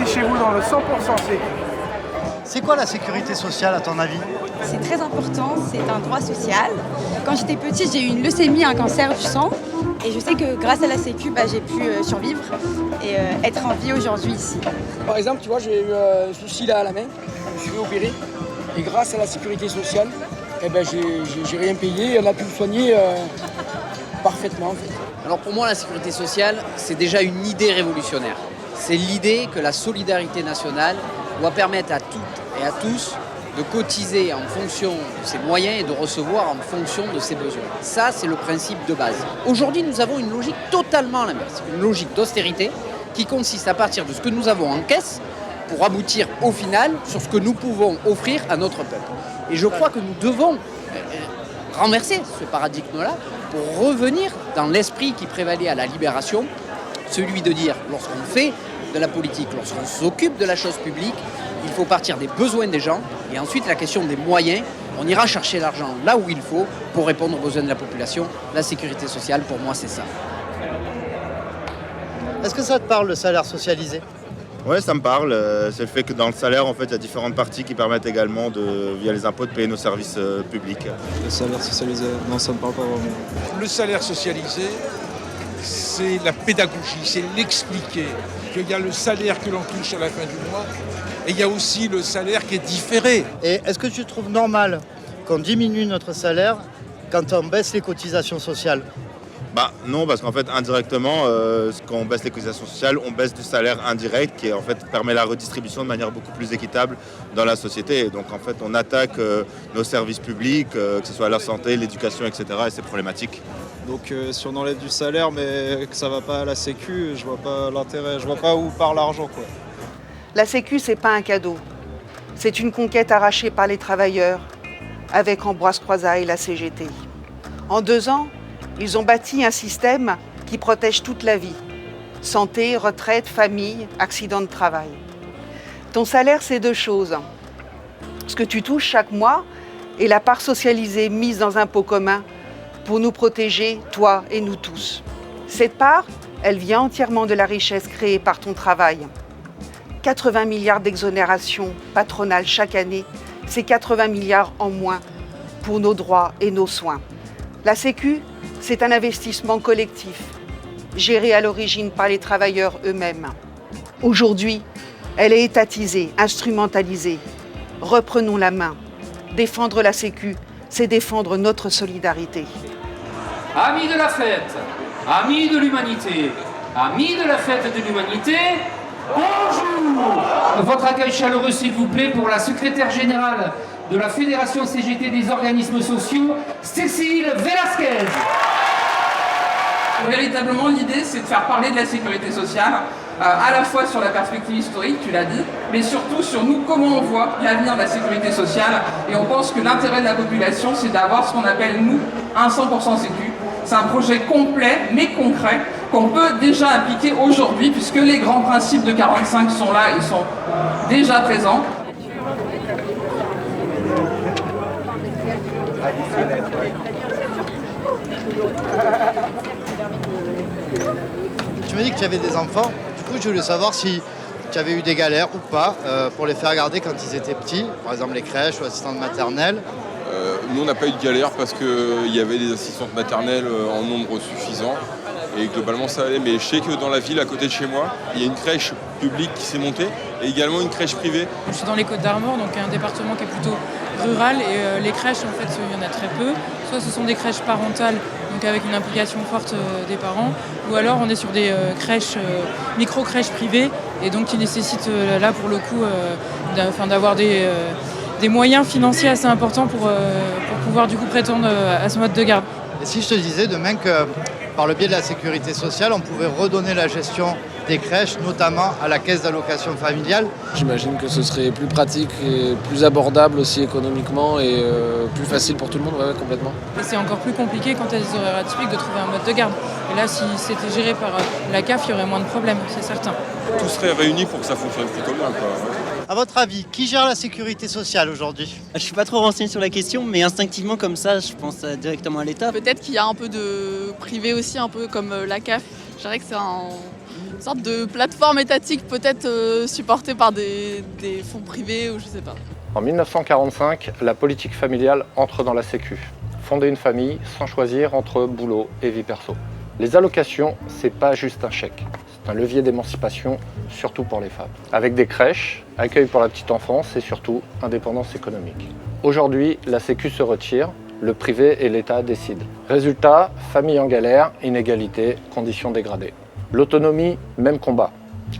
chez vous dans le 100% sécu. C'est quoi la sécurité sociale à ton avis? C'est très important, c'est un droit social. Quand j'étais petite, j'ai eu une leucémie, un cancer du sang. Et je sais que grâce à la Sécu, j'ai pu survivre et être en vie aujourd'hui ici. Par exemple, tu vois, j'ai eu un souci là à la main, je me suis fait opérer. Et grâce à la sécurité sociale, j'ai rien payé et on a pu me soigner parfaitement en fait. Alors pour moi, la sécurité sociale, c'est déjà une idée révolutionnaire. C'est l'idée que la solidarité nationale doit permettre à toutes et à tous de cotiser en fonction de ses moyens et de recevoir en fonction de ses besoins. Ça, c'est le principe de base. Aujourd'hui, nous avons une logique totalement à l'inverse, une logique d'austérité qui consiste à partir de ce que nous avons en caisse pour aboutir au final sur ce que nous pouvons offrir à notre peuple. Et je crois que nous devons renverser ce paradigme-là pour revenir dans l'esprit qui prévalait à la libération, celui de dire, lorsqu'on fait de la politique, lorsqu'on s'occupe de la chose publique, il faut partir des besoins des gens et ensuite la question des moyens. On ira chercher l'argent là où il faut pour répondre aux besoins de la population. La sécurité sociale, pour moi, c'est ça. Est-ce que ça te parle, le salaire socialisé? Ouais, ça me parle. C'est le fait que dans le salaire, en fait, il y a différentes parties qui permettent également, via les impôts, de payer nos services publics. Le salaire socialisé, non, ça ne me parle pas vraiment. Le salaire socialisé, c'est la pédagogie, c'est l'expliquer. Qu'il y a le salaire que l'on touche à la fin du mois et il y a aussi le salaire qui est différé. Et est-ce que tu trouves normal qu'on diminue notre salaire quand on baisse les cotisations sociales? Non, parce qu'en fait, indirectement, quand on baisse les cotisations sociales, on baisse du salaire indirect qui en fait permet la redistribution de manière beaucoup plus équitable dans la société. Et donc en fait, on attaque nos services publics, que ce soit la santé, l'éducation, etc. Et c'est problématique. Donc si on enlève du salaire mais que ça ne va pas à la Sécu, je vois pas l'intérêt, je vois pas où part l'argent, quoi. La Sécu, c'est pas un cadeau. C'est une conquête arrachée par les travailleurs avec Ambroise Croizat et la CGT. En 2 ans, ils ont bâti un système qui protège toute la vie. Santé, retraite, famille, accident de travail. Ton salaire, c'est 2 choses. Ce que tu touches chaque mois et la part socialisée mise dans un pot commun pour nous protéger, toi et nous tous. Cette part, elle vient entièrement de la richesse créée par ton travail. 80 milliards d'exonérations patronales chaque année, c'est 80 milliards en moins pour nos droits et nos soins. La Sécu, c'est un investissement collectif, géré à l'origine par les travailleurs eux-mêmes. Aujourd'hui, elle est étatisée, instrumentalisée. Reprenons la main. Défendre la Sécu, c'est défendre notre solidarité. Amis de la fête, amis de l'humanité, amis de la fête de l'humanité, bonjour! Votre accueil chaleureux, s'il vous plaît, pour la secrétaire générale de la Fédération CGT des organismes sociaux, Cécile Velasquez. Véritablement, l'idée, c'est de faire parler de la sécurité sociale, à la fois sur la perspective historique, tu l'as dit, mais surtout sur nous, comment on voit l'avenir de la sécurité sociale. Et on pense que l'intérêt de la population, c'est d'avoir ce qu'on appelle, nous, un 100% sécu. C'est un projet complet, mais concret, qu'on peut déjà appliquer aujourd'hui, puisque les grands principes de 45 sont là, ils sont déjà présents. Tu m'as dit que tu avais des enfants. Du coup, je voulais savoir si tu avais eu des galères ou pas pour les faire garder quand ils étaient petits, par exemple les crèches ou assistantes maternelles. Nous, on n'a pas eu de galère parce qu'il y avait des assistantes maternelles en nombre suffisant. Et globalement, ça allait. Mais je sais que dans la ville, à côté de chez moi, il y a une crèche publique qui s'est montée et également une crèche privée. Je suis dans les Côtes-d'Armor, donc un département qui est plutôt rural. Et les crèches, en fait, il y en a très peu. Soit ce sont des crèches parentales, donc avec une implication forte des parents, ou alors on est sur des crèches, micro-crèches privées, et donc qui nécessitent là, pour le coup, d'avoir des moyens financiers assez importants pour pouvoir du coup prétendre à ce mode de garde. Et si je te disais demain que par le biais de la sécurité sociale, on pouvait redonner la gestion des crèches, notamment à la caisse d'allocation familiale? J'imagine que ce serait plus pratique et plus abordable aussi économiquement et plus facile pour tout le monde, ouais, complètement. Et c'est encore plus compliqué quand il y a des horaires atypiques de trouver un mode de garde. Et là, si c'était géré par la CAF, il y aurait moins de problèmes, c'est certain. Tout serait réuni pour que ça fonctionne plutôt bien, quoi. À votre avis, qui gère la sécurité sociale aujourd'hui? Je suis pas trop renseigné sur la question, mais instinctivement comme ça, je pense directement à l'État. Peut-être qu'il y a un peu de privé aussi, un peu comme la CAF. Je dirais que c'est Une sorte de plateforme étatique peut-être supportée par des fonds privés ou je sais pas. En 1945, la politique familiale entre dans la Sécu. Fonder une famille sans choisir entre boulot et vie perso. Les allocations, c'est pas juste un chèque. C'est un levier d'émancipation, surtout pour les femmes. Avec des crèches, accueil pour la petite enfance et surtout indépendance économique. Aujourd'hui, la Sécu se retire, le privé et l'État décident. Résultat, famille en galère, inégalité, conditions dégradées. L'autonomie, même combat.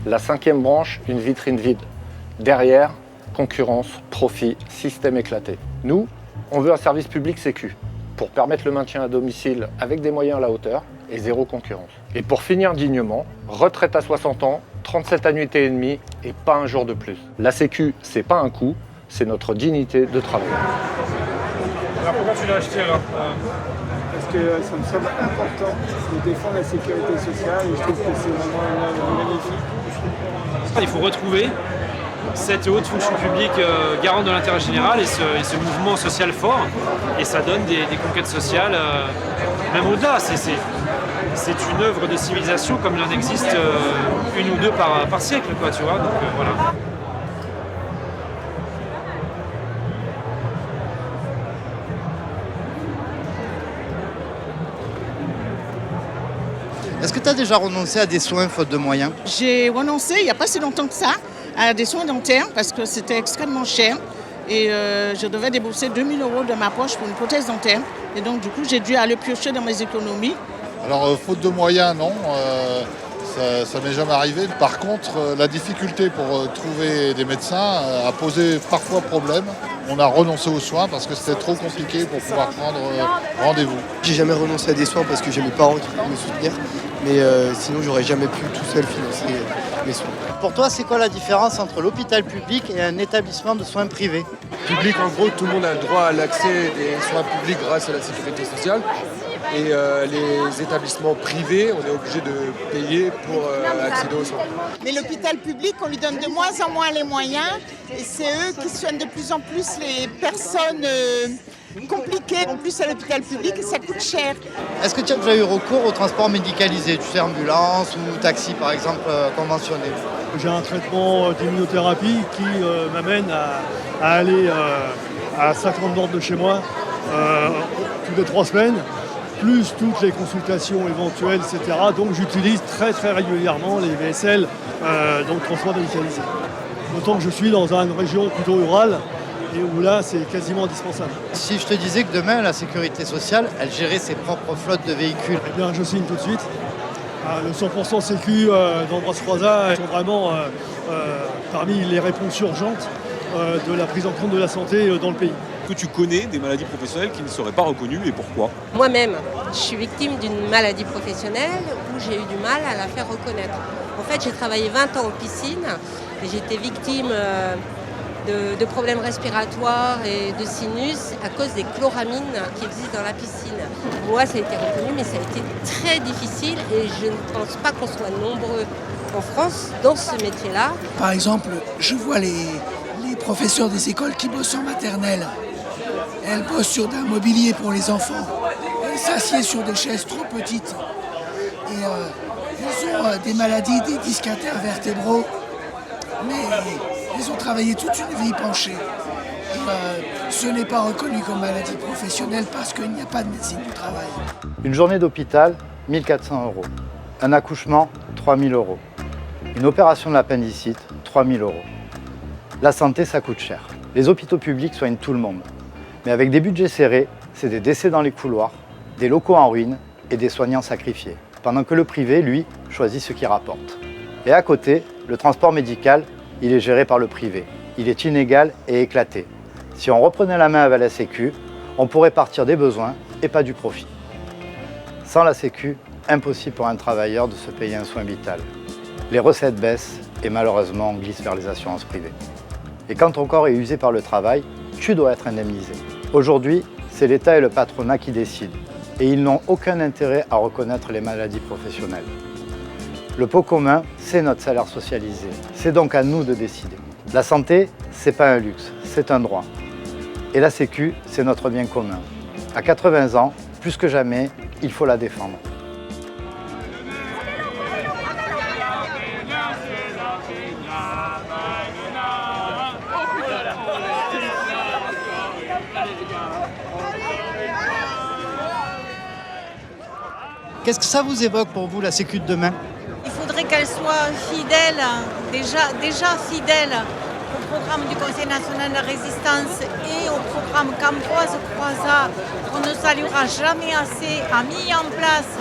La 5e branche, une vitrine vide. Derrière, concurrence, profit, système éclaté. Nous, on veut un service public Sécu pour permettre le maintien à domicile avec des moyens à la hauteur et zéro concurrence. Et pour finir dignement, retraite à 60 ans, 37 annuités et demie et pas un jour de plus. La Sécu, c'est pas un coût, c'est notre dignité de travail. Alors pourquoi tu l'as acheté alors Parce que ça me semble important de défendre la sécurité sociale et je trouve que c'est vraiment une œuvre magnifique. Il faut retrouver cette haute fonction publique garante de l'intérêt général et ce mouvement social fort. Et ça donne des conquêtes sociales, même au-delà. C'est une œuvre de civilisation comme il en existe une ou deux par siècle, quoi, tu vois. Donc, voilà. Est-ce que tu as déjà renoncé à des soins faute de moyens? J'ai renoncé il n'y a pas si longtemps que ça à des soins dentaires parce que c'était extrêmement cher et je devais débourser 2 000 € de ma poche pour une prothèse dentaire. Et donc du coup j'ai dû aller piocher dans mes économies. Alors faute de moyens, non, ça m'est jamais arrivé. Par contre, la difficulté pour trouver des médecins a posé parfois problème. On a renoncé aux soins parce que c'était trop compliqué pour pouvoir prendre rendez-vous. J'ai jamais renoncé à des soins parce que j'ai mes parents qui pouvaient me soutenir, mais sinon j'aurais jamais pu tout seul financer mes soins. Pour toi, c'est quoi la différence entre l'hôpital public et un établissement de soins privés? Public, en gros, tout le monde a le droit à l'accès des soins publics grâce à la sécurité sociale. Et les établissements privés, on est obligé de payer pour accéder aux soins. Mais l'hôpital public, on lui donne de moins en moins les moyens et c'est eux qui soignent de plus en plus les personnes compliquées. En plus, à l'hôpital public, ça coûte cher. Est-ce que tu as déjà eu recours au transport médicalisé, tu sais, ambulance ou taxi par exemple conventionné? J'ai un traitement d'immunothérapie qui m'amène à aller à 50 bornes de chez moi toutes les 3 semaines. Plus toutes les consultations éventuelles, etc. Donc j'utilise très régulièrement les VSL, donc transport médicalisé. D'autant que je suis dans une région plutôt rurale et où là c'est quasiment indispensable. Si je te disais que demain la sécurité sociale, elle gérait ses propres flottes de véhicules. Eh bien je signe tout de suite. Le 100% Sécu d'Ambroise Croizat sont vraiment parmi les réponses urgentes de la prise en compte de la santé dans le pays. Que tu connais des maladies professionnelles qui ne seraient pas reconnues et pourquoi? Moi-même, je suis victime d'une maladie professionnelle où j'ai eu du mal à la faire reconnaître. En fait, j'ai travaillé 20 ans en piscine et j'étais victime de problèmes respiratoires et de sinus à cause des chloramines qui existent dans la piscine. Moi, ça a été reconnu, mais ça a été très difficile et je ne pense pas qu'on soit nombreux en France dans ce métier-là. Par exemple, je vois les professeurs des écoles qui bossent en maternelle. Elles bossent sur d'un mobilier pour les enfants. Elles s'assiedent sur des chaises trop petites. Et ils ont des maladies, des disques intervertébraux. Mais ils ont travaillé toute une vie penchée. Ce n'est pas reconnu comme maladie professionnelle parce qu'il n'y a pas de médecine du travail. Une journée d'hôpital, 1 400 €. Un accouchement, 3 000 €. Une opération de l'appendicite, 3 000 €. La santé, ça coûte cher. Les hôpitaux publics soignent tout le monde. Mais avec des budgets serrés, c'est des décès dans les couloirs, des locaux en ruine et des soignants sacrifiés. Pendant que le privé, lui, choisit ce qui rapporte. Et à côté, le transport médical, il est géré par le privé. Il est inégal et éclaté. Si on reprenait la main avec la Sécu, on pourrait partir des besoins et pas du profit. Sans la Sécu, impossible pour un travailleur de se payer un soin vital. Les recettes baissent et malheureusement on glisse vers les assurances privées. Et quand ton corps est usé par le travail, tu dois être indemnisé. Aujourd'hui, c'est l'État et le patronat qui décident et ils n'ont aucun intérêt à reconnaître les maladies professionnelles. Le pot commun, c'est notre salaire socialisé. C'est donc à nous de décider. La santé, c'est pas un luxe, c'est un droit. Et la Sécu, c'est notre bien commun. À 80 ans, plus que jamais, il faut la défendre. Qu'est-ce que ça vous évoque pour vous, la Sécu de demain? Il faudrait qu'elle soit fidèle, déjà fidèle au programme du Conseil national de résistance et au programme qu'Ambroise Croizat, qu'on ne saluera jamais assez, a mis en place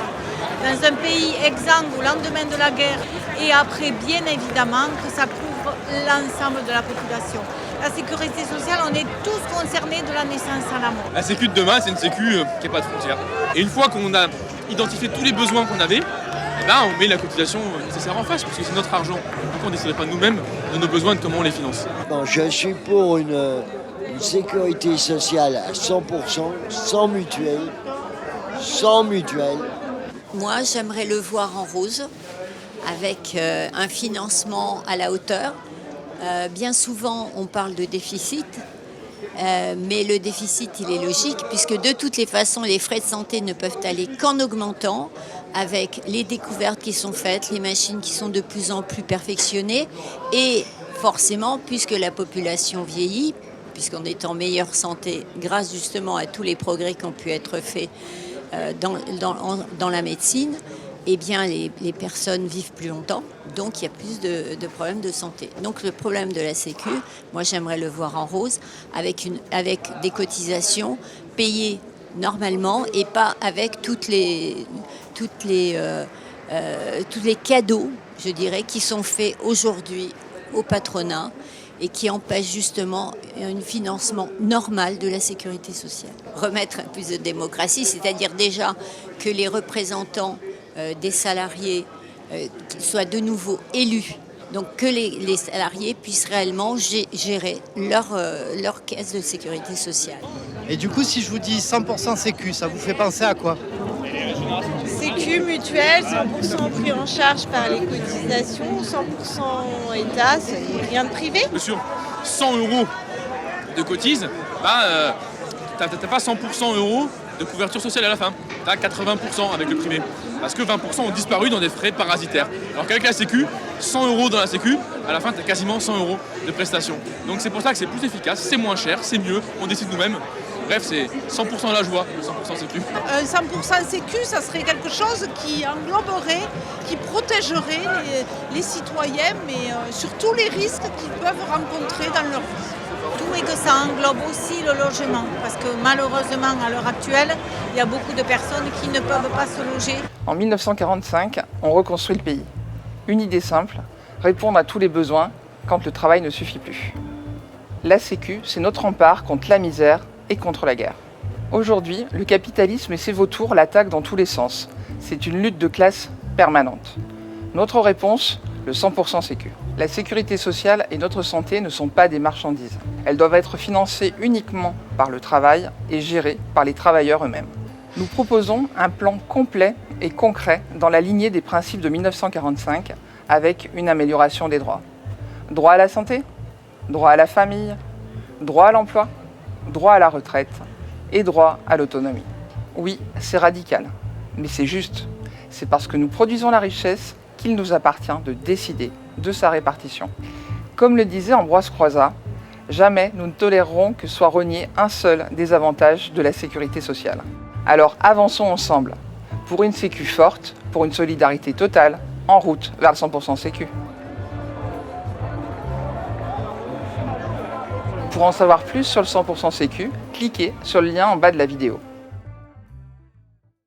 dans un pays exsangue au lendemain de la guerre. Et après, bien évidemment, que ça couvre l'ensemble de la population. La sécurité sociale, on est tous concernés de la naissance à la mort. La sécu de demain, c'est une sécu qui n'a pas de frontières. Et une fois qu'on a identifié tous les besoins qu'on avait, eh ben, on met la cotisation nécessaire en face, parce que c'est notre argent. Donc on ne déciderait pas nous-mêmes de nos besoins, de comment on les finance. Bon, je suis pour une sécurité sociale à 100%, sans mutuelle. Moi, j'aimerais le voir en rose, avec un financement à la hauteur. Bien souvent, on parle de déficit, mais le déficit, il est logique, puisque de toutes les façons, les frais de santé ne peuvent aller qu'en augmentant, avec les découvertes qui sont faites, les machines qui sont de plus en plus perfectionnées, et forcément, puisque la population vieillit, puisqu'on est en meilleure santé, grâce justement à tous les progrès qui ont pu être faits dans la médecine, eh bien, les personnes vivent plus longtemps, donc il y a plus de problèmes de santé. Donc le problème de la Sécu, moi j'aimerais le voir en rose, avec des cotisations payées normalement et pas avec tous les cadeaux, je dirais, qui sont faits aujourd'hui au patronat et qui empêchent justement un financement normal de la sécurité sociale. Remettre un plus de démocratie, c'est-à-dire déjà que les représentants des salariés soient de nouveau élus, donc que les salariés puissent réellement gérer leur caisse de sécurité sociale. Et du coup, si je vous dis 100% Sécu, ça vous fait penser à quoi? Sécu, mutuelle, 100% pris en charge par les cotisations, 100% État, c'est rien de privé. Sur 100 € de cotise, bah, t'as pas 100% euros de couverture sociale à la fin. T'as 80% avec le privé. Parce que 20% ont disparu dans des frais parasitaires. Alors qu'avec la Sécu, 100 € dans la Sécu, à la fin, t'as quasiment 100 € de prestations. Donc c'est pour ça que c'est plus efficace, c'est moins cher, c'est mieux, on décide nous-mêmes. Bref, c'est 100% la joie, 100% Sécu. 100% Sécu, ça serait quelque chose qui engloberait, qui protégerait les citoyens, mais sur tous les risques qu'ils peuvent rencontrer dans leur vie. Tout et que ça englobe aussi le logement, parce que malheureusement, à l'heure actuelle, il y a beaucoup de personnes qui ne peuvent pas se loger. En 1945, on reconstruit le pays. Une idée simple, répondre à tous les besoins quand le travail ne suffit plus. La Sécu, c'est notre rempart contre la misère et contre la guerre. Aujourd'hui, le capitalisme et ses vautours l'attaquent dans tous les sens. C'est une lutte de classe permanente. Notre réponse, le 100% Sécu. La sécurité sociale et notre santé ne sont pas des marchandises. Elles doivent être financées uniquement par le travail et gérées par les travailleurs eux-mêmes. Nous proposons un plan complet et concret dans la lignée des principes de 1945 avec une amélioration des droits. Droit à la santé, droit à la famille, droit à l'emploi, droit à la retraite et droit à l'autonomie. Oui, c'est radical, mais c'est juste. C'est parce que nous produisons la richesse qu'il nous appartient de décider de sa répartition. Comme le disait Ambroise Croizat, jamais nous ne tolérerons que soit renié un seul des avantages de la sécurité sociale. Alors avançons ensemble, pour une Sécu forte, pour une solidarité totale, en route vers le 100% Sécu. Pour en savoir plus sur le 100% Sécu, cliquez sur le lien en bas de la vidéo.